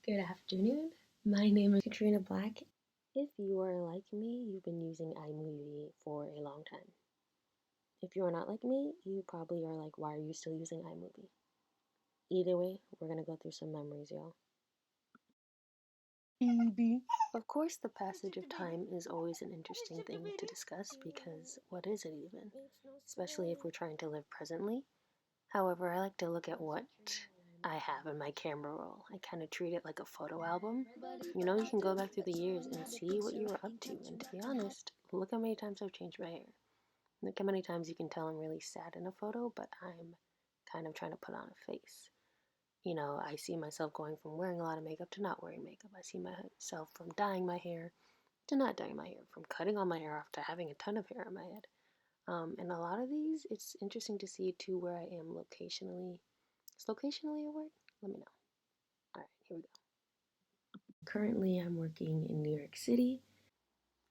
Good afternoon. My name is Katrina Black. If you are like me, you've been using iMovie for a long time. If you are not like me, you probably are like, why are you still using iMovie? Either way, we're gonna go through some memories, y'all. Of course, the passage of time is always an interesting thing to discuss because what is it even? Especially if we're trying to live presently. However, I like to look at what I have in my camera roll. I kind of treat it like a photo album. You can go back through the years and see what you were up to. And to be honest, look how many times I've changed my hair. Look how many times you can tell I'm really sad in a photo, but I'm kind of trying to put on a face. I see myself going from wearing a lot of makeup to not wearing makeup. I see myself from dyeing my hair to not dyeing my hair, from cutting all my hair off to having a ton of hair on my head. And a lot of these, it's interesting to see too where I am locationally. Is locationally a word? Let me know. Alright, here we go. Currently, I'm working in New York City.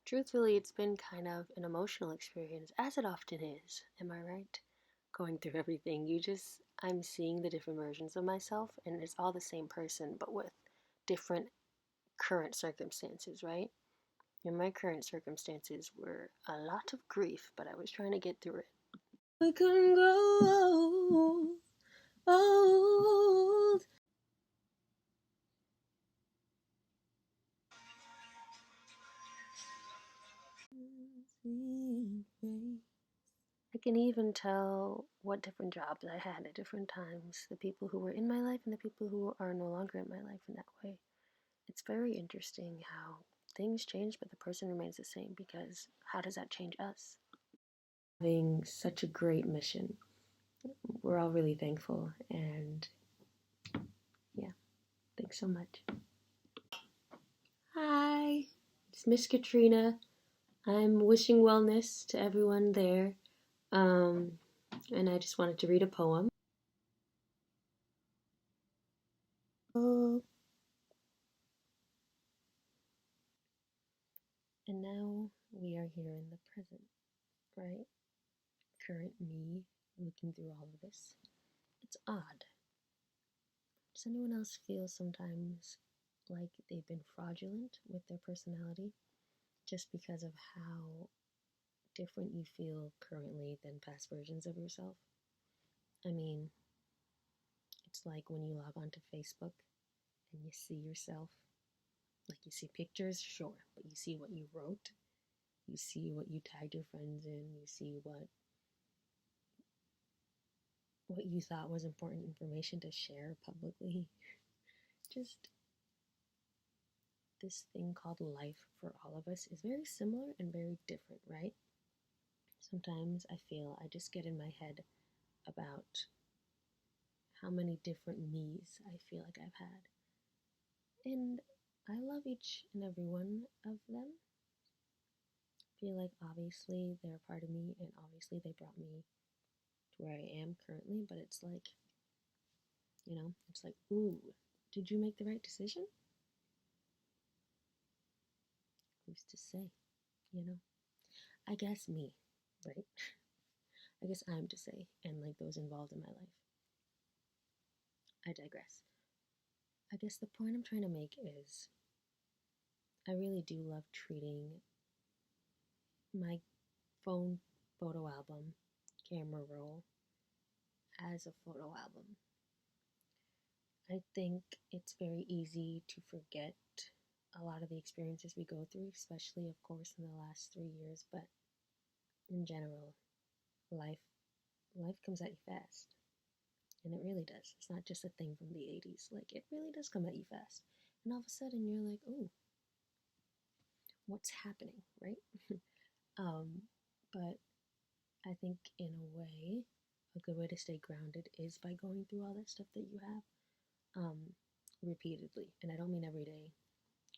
Truthfully, it's been kind of an emotional experience, as it often is. Am I right? Going through everything, I'm seeing the different versions of myself, and it's all the same person, but with different current circumstances, right? And my current circumstances were a lot of grief, but I was trying to get through it. We couldn't grow old. I can even tell what different jobs I had at different times, the people who were in my life and the people who are no longer in my life in that way. It's very interesting how things change, but the person remains the same because how does that change us? Having such a great mission. We're all really thankful, and yeah, thanks so much. Hi, it's Miss Katrina. I'm wishing wellness to everyone there. And I just wanted to read a poem. Oh. And now we are here in the present, right? Current me looking through all of this. It's odd. Does anyone else feel sometimes like they've been fraudulent with their personality just because of how different you feel currently than past versions of yourself? I mean, it's like when you log onto Facebook and you see yourself. Like you see pictures, sure, but you see what you wrote, you see what you tagged your friends in, you see what you thought was important information to share publicly. Just this thing called life for all of us is very similar and very different, right? Sometimes I feel I just get in my head about how many different me's I feel like I've had. And I love each and every one of them. I feel like obviously they're a part of me and obviously they brought me to where I am currently, but it's like, it's like, ooh, did you make the right decision? Who's to say, you know? I guess me, right? I guess I'm to say, and like those involved in my life. I digress. I guess the point I'm trying to make is I really do love treating my phone photo album, camera roll, as a photo album. I think it's very easy to forget a lot of the experiences we go through, especially, of course, in the last 3 years, but in general, life life comes at you fast. And it really does. It's not just a thing from the 80s. Like, it really does come at you fast. And all of a sudden, you're like, oh, what's happening, right? But I think, in a way, a good way to stay grounded is by going through all that stuff that you have repeatedly. And I don't mean every day,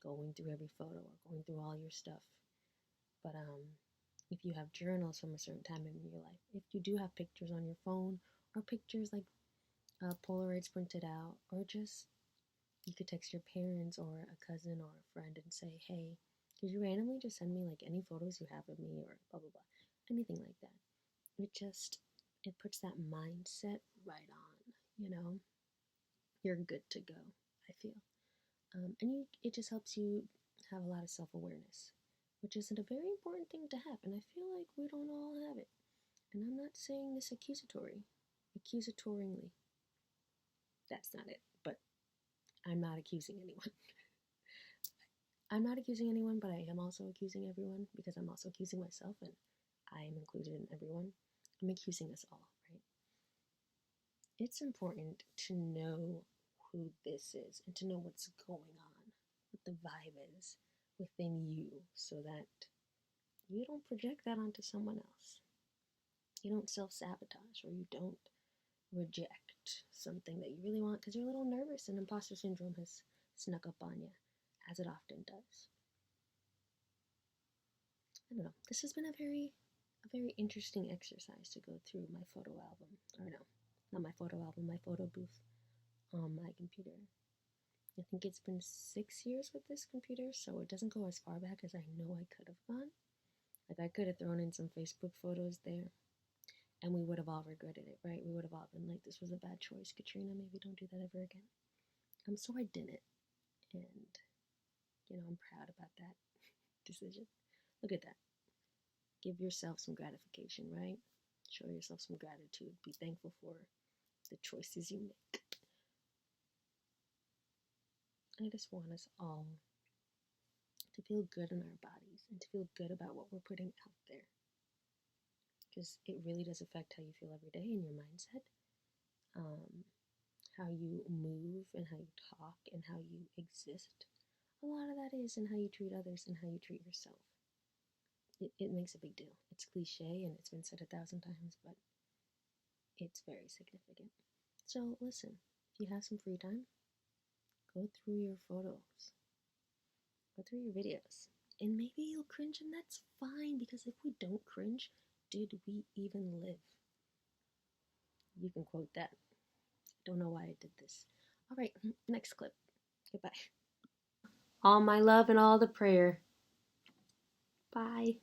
going through every photo or going through all your stuff. But if you have journals from a certain time in your life, if you do have pictures on your phone or pictures like Polaroids printed out, or just you could text your parents or a cousin or a friend and say, hey, could you randomly just send me like any photos you have of me or blah blah blah, anything like that. It puts that mindset right on, you're good to go, I feel. And it just helps you have a lot of self-awareness, which isn't a very important thing to have, and I feel like we don't all have it. And I'm not saying this accusatoringly. That's not it, but I'm not accusing anyone. I'm not accusing anyone, but I am also accusing everyone, because I'm also accusing myself, and I am included in everyone. I'm accusing us all, right? It's important to know who this is and to know what's going on, what the vibe is within you, so that you don't project that onto someone else. You don't self-sabotage, or you don't reject something that you really want because you're a little nervous and imposter syndrome has snuck up on you, as it often does. I don't know. This has been a very interesting exercise to go through my photo album. Or no, not my photo album, my photo booth on my computer. I think it's been 6 years with this computer, so it doesn't go as far back as I know I could have gone. Like, I could have thrown in some Facebook photos there, and we would have all regretted it, right? We would have all been like, this was a bad choice, Katrina, maybe don't do that ever again. So I didn't, and, I'm proud about that decision. Look at that. Give yourself some gratification, right? Show yourself some gratitude. Be thankful for the choices you make. I just want us all to feel good in our bodies and to feel good about what we're putting out there. Because it really does affect how you feel every day in your mindset, how you move and how you talk and how you exist. A lot of that is in how you treat others and how you treat yourself. It makes a big deal. It's cliche and it's been said 1,000 times, but it's very significant. So listen, if you have some free time, go through your photos, go through your videos, and maybe you'll cringe, and that's fine, because if we don't cringe, did we even live? You can quote that. Don't know why I did this. All right, next clip. Goodbye. All my love and all the prayer. Bye.